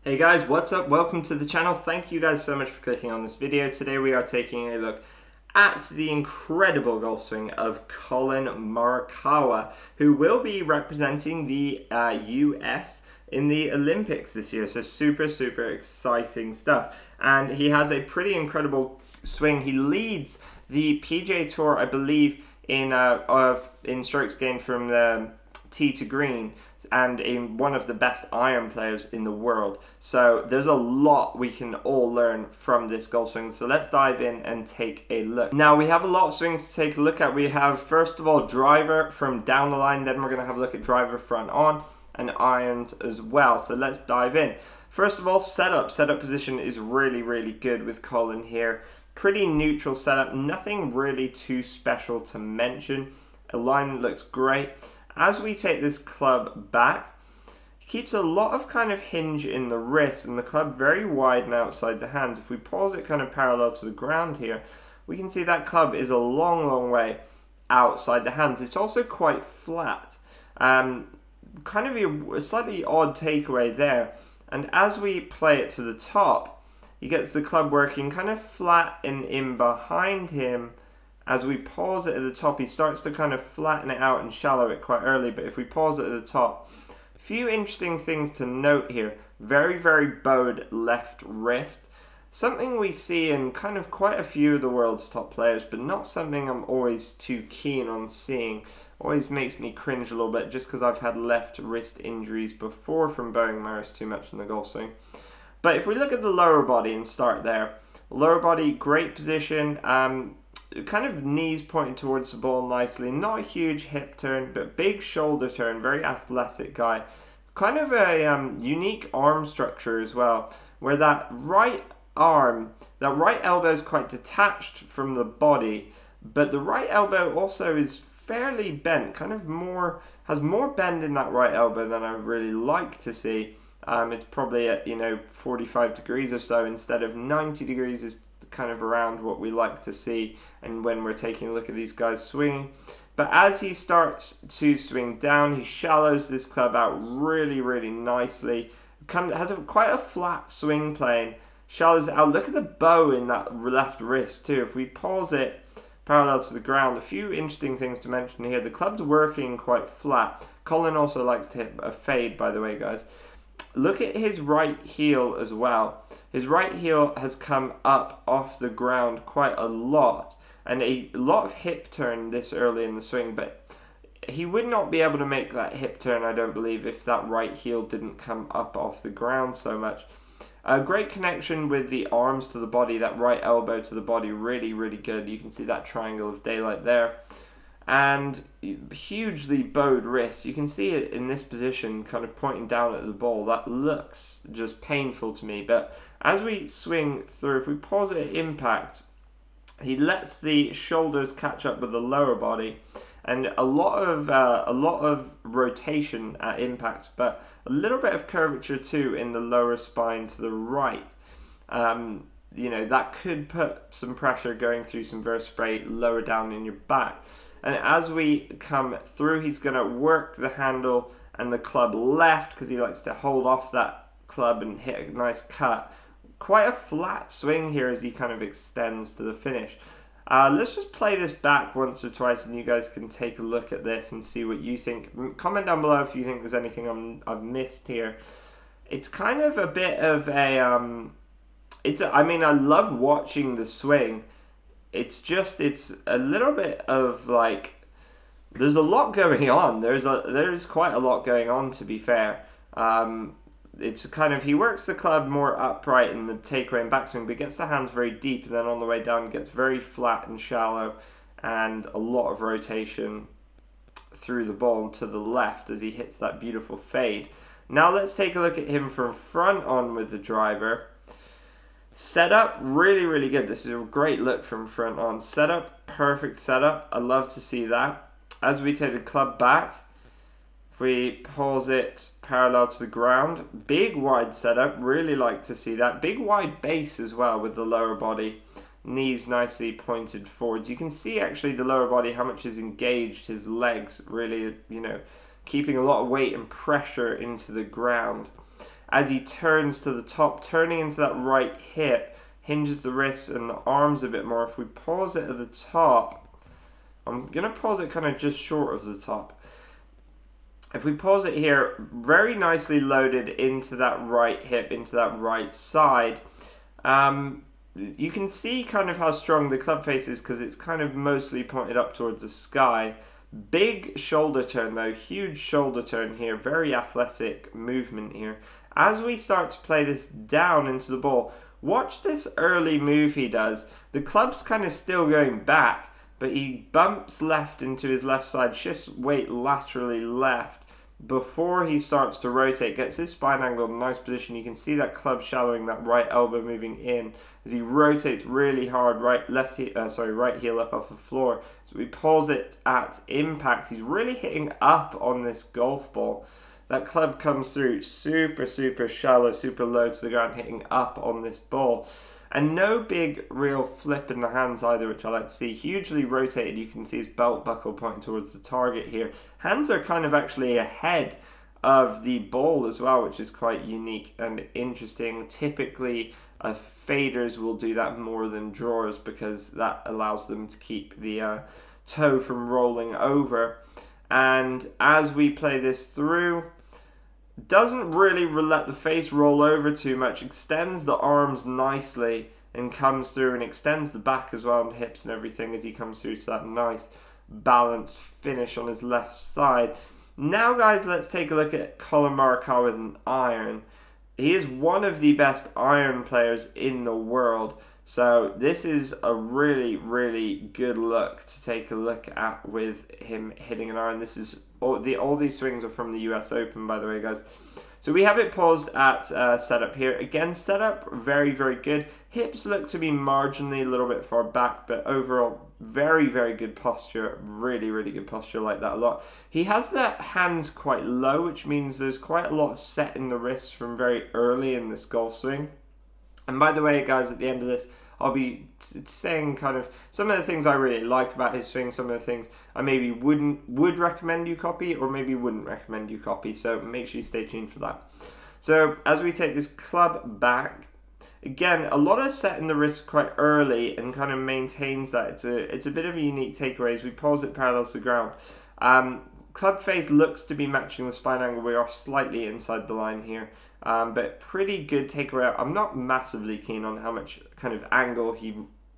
Hey guys, what's up? Welcome to the channel. Thank you guys so much for clicking on this video. Today we are taking a look at the incredible golf swing of Collin Morikawa, who will be representing the US in the Olympics this year. So super exciting stuff. And he has a pretty incredible swing. He leads the PGA Tour, I believe, in strokes gained from the tee to green, and in one of the best iron players in the world. So there's a lot we can all learn from this golf swing. So let's dive in and take a look. Now we have a lot of swings to take a look at. We have, first of all, driver from down the line, then we're going to have a look at driver front on and irons as well. So let's dive in. First of all, setup position is really good with Collin here. Pretty neutral setup, nothing really too special to mention. Alignment looks great. As we take this club back, he keeps a lot of kind of hinge in the wrist and the club very wide and outside the hands. If we pause it kind of parallel to the ground here, we can see that club is a long way outside the hands. It's also quite flat. Kind of a slightly odd takeaway there. And as we play it to the top, he gets the club working kind of flat and in behind him. As we pause it at the top, he starts to kind of flatten it out and shallow it quite early. But if we pause it at the top, a few interesting things to note here. Very bowed left wrist. Something we see in kind of quite a few of the world's top players, but not something I'm always too keen on seeing. Always makes me cringe a little bit just because I've had left wrist injuries before from bowing my wrist too much in the golf swing. But if we look at the lower body and start there. Lower body, great position. Kind of knees pointing towards the ball nicely. Not a huge hip turn, but big shoulder turn. Very athletic guy. Kind of a unique arm structure as well, where that right elbow is quite detached from the body, but the right elbow also is fairly bent. Kind of has more bend in that right elbow than I really like to see. It's probably at 45 degrees or so instead of 90 degrees is kind of around what we like to see and when we're taking a look at these guys swinging. But as he starts to swing down, he shallows this club out really nicely. Has quite a flat swing plane, shallows it out. Look at the bow in that left wrist too. If we pause it parallel to the ground, a few interesting things to mention here. The club's working quite flat. Collin also likes to hit a fade, by the way, guys. Look at his right heel as well. His right heel has come up off the ground quite a lot, and a lot of hip turn this early in the swing, but he would not be able to make that hip turn, I don't believe, if that right heel didn't come up off the ground so much. A great connection with the arms to the body, that right elbow to the body, really good. You can see that triangle of daylight there. And hugely bowed wrist. You can see it in this position, kind of pointing down at the ball. That looks just painful to me. But as we swing through, if we pause it at impact, he lets the shoulders catch up with the lower body, and a lot of rotation at impact, but a little bit of curvature too in the lower spine to the right. That could put some pressure going through some vertebrae lower down in your back. And as we come through, he's going to work the handle and the club left because he likes to hold off that club and hit a nice cut. Quite a flat swing here as he kind of extends to the finish. Let's just play this back once or twice and you guys can take a look at this and see what you think. Comment down below if you think there's anything I've missed here. It's kind of a bit of a... I love watching the swing. It's a little bit of like, there's a lot going on. There's quite a lot going on, to be fair. It's kind of, he works the club more upright in the takeaway and backswing, but gets the hands very deep, and then on the way down gets very flat and shallow, and a lot of rotation through the ball to the left as he hits that beautiful fade. Now let's take a look at him from front on with the driver. Setup, really good. This is a great look from front on. Setup, perfect setup. I love to see that. As we take the club back, if we pause it parallel to the ground, big wide setup, really like to see that. Big wide base as well with the lower body. Knees nicely pointed forwards. You can see actually the lower body, how much is engaged, his legs really, keeping a lot of weight and pressure into the ground. as he turns to the top, turning into that right hip, hinges the wrists and the arms a bit more. If we pause it at the top, I'm going to pause it kind of just short of the top. If we pause it here, very nicely loaded into that right hip, into that right side. You can see kind of how strong the club face is because it's kind of mostly pointed up towards the sky. Big shoulder turn though, huge shoulder turn here, very athletic movement here. As we start to play this down into the ball, watch this early move he does. The club's kind of still going back, but he bumps left into his left side, shifts weight laterally left before he starts to rotate, gets his spine angle in a nice position. You can see that club shallowing, that right elbow moving in as he rotates really hard, right heel up off the floor. So we pause it at impact. He's really hitting up on this golf ball. That club comes through super, super shallow, super low to the ground, hitting up on this ball. And no big real flip in the hands either, which I like to see. Hugely rotated, you can see his belt buckle pointing towards the target here. Hands are kind of actually ahead of the ball as well, which is quite unique and interesting. Typically, faders will do that more than drawers because that allows them to keep the toe from rolling over. And as we play this through, doesn't really let the face roll over too much, extends the arms nicely and comes through, and extends the back as well and hips and everything as he comes through to that nice balanced finish on his left side. Now guys, let's take a look at Collin Morikawa with an iron. He is one of the best iron players in the world, so this is a really, really good look to take a look at with him hitting an iron. This is all these swings are from the US Open, by the way, guys. So we have it paused at setup here. Again, setup, very, very good. Hips look to be marginally a little bit far back, but overall, very, very good posture. Really, really good posture, like that a lot. He has the hands quite low, which means there's quite a lot of set in the wrists from very early in this golf swing. And by the way, guys, at the end of this, I'll be saying kind of some of the things I really like about his swing, some of the things I maybe would recommend you copy, or maybe wouldn't recommend you copy. So make sure you stay tuned for that. So as we take this club back, again, a lot of set in the wrist quite early and kind of maintains that. It's a bit of a unique takeaway as we pause it parallel to the ground. Club face looks to be matching the spine angle. We are slightly inside the line here. But pretty good takeaway. I'm not massively keen on how much kind of angle he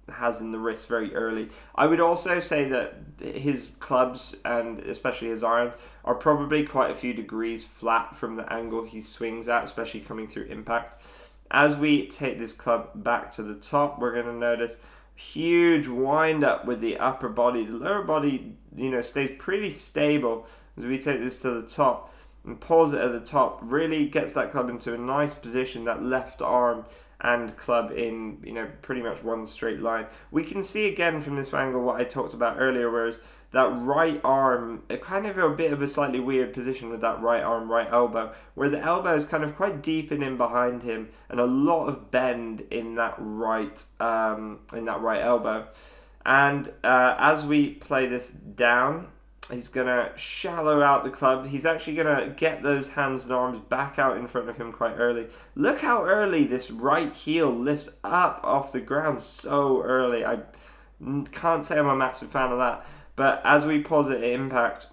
has in the wrist very early. I would also say that his clubs, and especially his irons, are probably quite a few degrees flat from the angle he swings at, especially coming through impact. As we take this club back to the top, we're going to notice huge wind up with the upper body. The lower body, stays pretty stable as we take this to the top. And pause it at the top, really gets that club into a nice position, that left arm and club in, pretty much one straight line. We can see again from this angle what I talked about earlier, whereas that right arm, kind of a bit of a slightly weird position with that right arm, right elbow, where the elbow is kind of quite deep and in behind him, and a lot of bend in that right elbow. And as we play this down, he's going to shallow out the club. He's actually going to get those hands and arms back out in front of him quite early. Look how early this right heel lifts up off the ground so early. I can't say I'm a massive fan of that. But as we pause it at impact,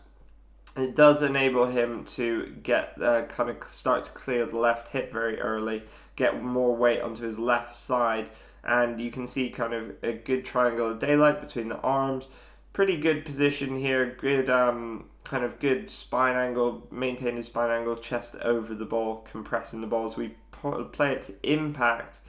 it does enable him to get kind of start to clear the left hip very early, get more weight onto his left side. And you can see kind of a good triangle of daylight between the arms. Pretty good position here, good kind of good spine angle, maintain his spine angle, chest over the ball, compressing the ball as we play it to impact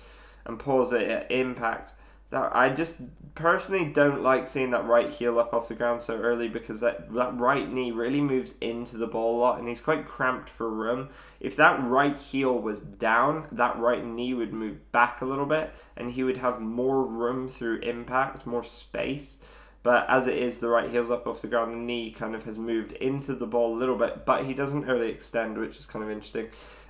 and pause it at impact. That I just personally don't like seeing that right heel up off the ground so early, because that right knee really moves into the ball a lot and he's quite cramped for room. If that right heel was down, that right knee would move back a little bit and he would have more room through impact, more space. But as it is, the right heel's up off the ground, the knee kind of has moved into the ball a little bit, but he doesn't really extend, which is kind of interesting.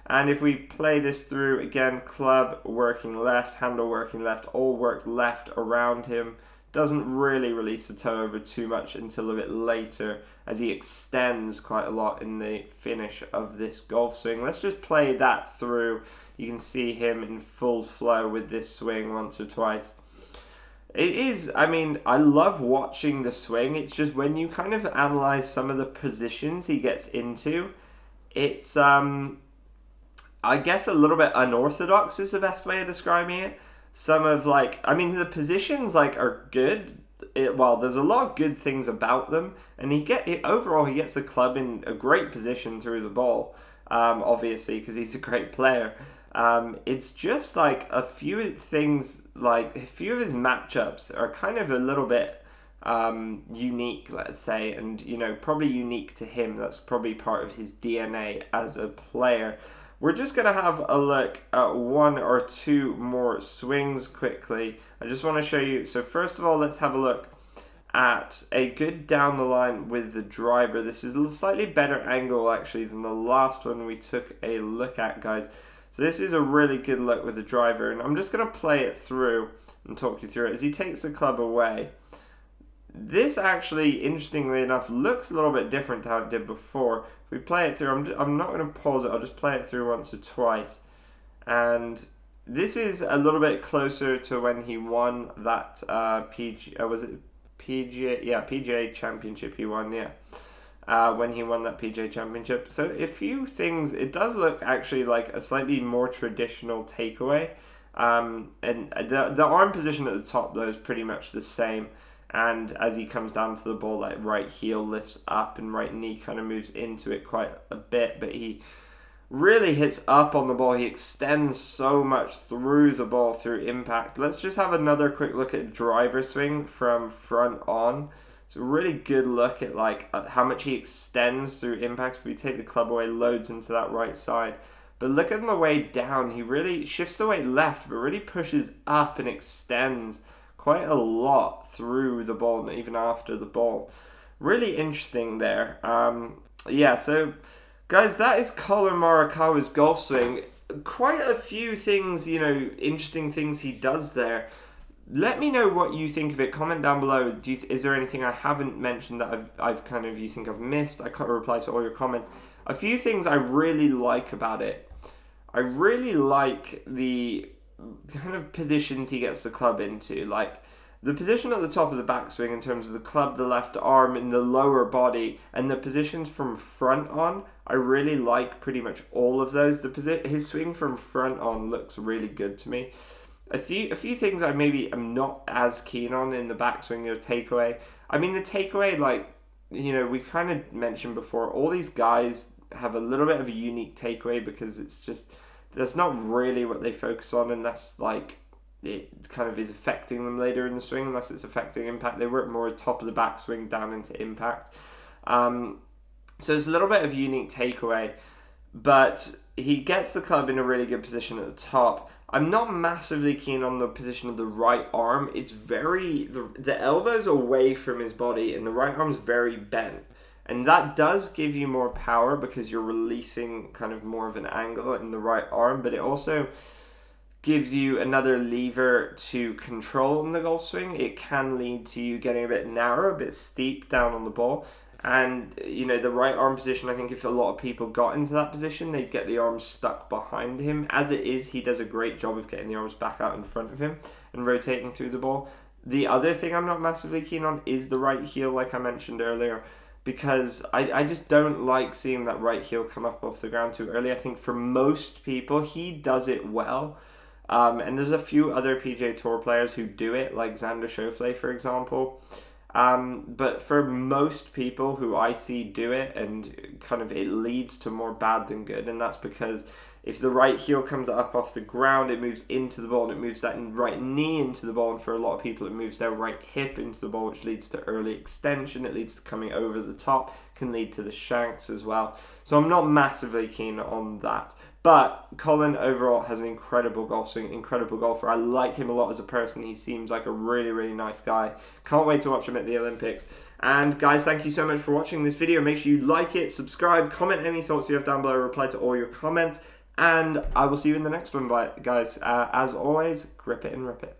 And if we play this through, again, club working left, handle working left, all works left around him doesn't really release the toe over too much until a bit later, as he extends quite a lot in the finish of this golf swing. Let's just play that through. You can see him in full flow with this swing once or twice. It is, I mean, I love watching the swing. It's just when you kind of analyze some of the positions he gets into, it's, I guess a little bit unorthodox is the best way of describing it. Some of, like, I mean, the positions, like, are good. Well, there's a lot of good things about them, and overall he gets the club in a great position through the ball, obviously, because he's a great player. It's just like a few things, like a few of his matchups are kind of a little bit unique, let's say, and probably unique to him. That's probably part of his DNA as a player. We're just going to have a look at one or two more swings quickly. I just want to show you. So first of all, let's have a look at a good down the line with the driver. This is a slightly better angle actually than the last one we took a look at, guys. So this is a really good look with the driver, and I'm just going to play it through and talk you through it as he takes the club away. This actually, interestingly enough, looks a little bit different to how it did before. If we play it through, I'm not going to pause it, I'll just play it through once or twice. And this is a little bit closer to when he won that PGA Championship he won, when he won that PGA Championship. So a few things, it does look actually like a slightly more traditional takeaway. And the arm position at the top, though, is pretty much the same. And as he comes down to the ball, like right heel lifts up and right knee kind of moves into it quite a bit. But he really hits up on the ball. He extends so much through the ball through impact. Let's just have another quick look at driver swing from front on. It's a really good look at at how much he extends through impact. If we take the club away, loads into that right side. But look at the way down. He really shifts the weight left, but really pushes up and extends quite a lot through the ball and even after the ball. Really interesting there. So guys, that is Collin Morikawa's golf swing. Quite a few things, interesting things he does there. Let me know what you think of it. Comment down below. Is there anything I haven't mentioned that you think I've missed? I can't reply to all your comments. A few things I really like about it. I really like the kind of positions he gets the club into, like the position at the top of the backswing in terms of the club, the left arm, and the lower body, and the positions from front on. I really like pretty much all of those. His swing from front on looks really good to me. A few things I maybe am not as keen on in the backswing or takeaway. I mean, the takeaway, we kind of mentioned before, all these guys have a little bit of a unique takeaway because it's just, that's not really what they focus on unless it kind of is affecting them later in the swing, unless it's affecting impact. They work more top of the backswing down into impact. So it's a little bit of a unique takeaway, but he gets the club in a really good position at the top. I'm not massively keen on the position of the right arm. It's the elbow's away from his body and the right arm's very bent. And that does give you more power because you're releasing kind of more of an angle in the right arm, but it also gives you another lever to control in the golf swing. It can lead to you getting a bit narrow, a bit steep down on the ball. And, the right arm position, I think if a lot of people got into that position, they'd get the arms stuck behind him. As it is, he does a great job of getting the arms back out in front of him and rotating through the ball. The other thing I'm not massively keen on is the right heel, like I mentioned earlier, because I just don't like seeing that right heel come up off the ground too early. I think for most people, he does it well. And there's a few other PGA Tour players who do it, like Xander Schauffele, for example. But for most people who I see do it, and kind of it leads to more bad than good, and that's because if the right heel comes up off the ground, it moves into the ball, and it moves that right knee into the ball, and for a lot of people it moves their right hip into the ball, which leads to early extension, it leads to coming over the top, can lead to the shanks as well. So I'm not massively keen on that. But Collin overall has an incredible golf swing, incredible golfer. I like him a lot as a person. He seems like a really, really nice guy. Can't wait to watch him at the Olympics. And guys, thank you so much for watching this video. Make sure you like it, subscribe, comment any thoughts you have down below, reply to all your comments. And I will see you in the next one, guys. As always, grip it and rip it.